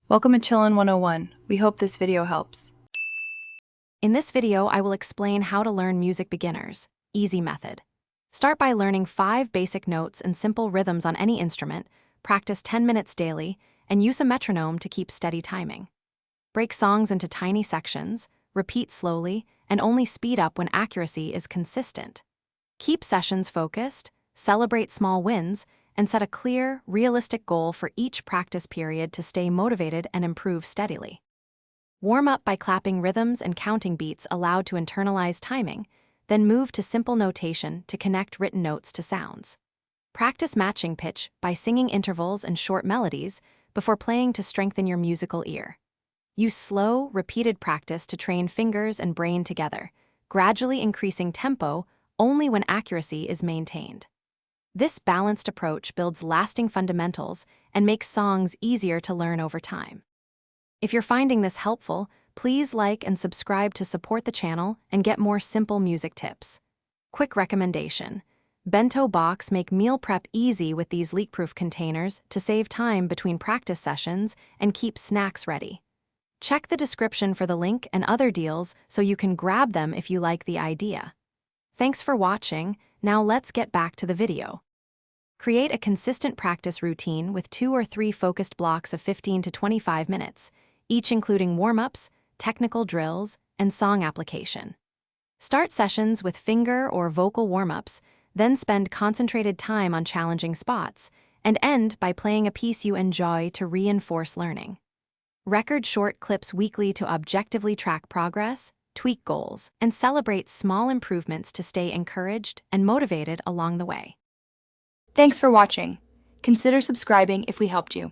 Welcome to Chillin' 101. We hope this video helps. In this video, I will explain how to learn music beginners. Easy method. Start by learning 5 basic notes and simple rhythms on any instrument, practice 10 minutes daily, and use a metronome to keep steady timing. Break songs into tiny sections, repeat slowly, and only speed up when accuracy is consistent. Keep sessions focused, celebrate small wins, and set a clear, realistic goal for each practice period to stay motivated and improve steadily. Warm up by clapping rhythms and counting beats allowed to internalize timing, then move to simple notation to connect written notes to sounds. Practice matching pitch by singing intervals and short melodies before playing to strengthen your musical ear. Use slow, repeated practice to train fingers and brain together, gradually increasing tempo only when accuracy is maintained. This balanced approach builds lasting fundamentals and makes songs easier to learn over time. If you're finding this helpful, please like and subscribe to support the channel and get more simple music tips. Quick recommendation: bento box make meal prep easy with these leak-proof containers to save time between practice sessions and keep snacks ready. Check the description for the link and other deals so you can grab them if you like the idea. Thanks for watching. Now let's get back to the video. Create a consistent practice routine with 2 or 3 focused blocks of 15 to 25 minutes, each including warm-ups, technical drills, and song application. Start sessions with finger or vocal warm-ups, then spend concentrated time on challenging spots, and end by playing a piece you enjoy to reinforce learning. Record short clips weekly to objectively track progress, tweak goals, and celebrate small improvements to stay encouraged and motivated along the way. Thanks for watching. Consider subscribing if we helped you.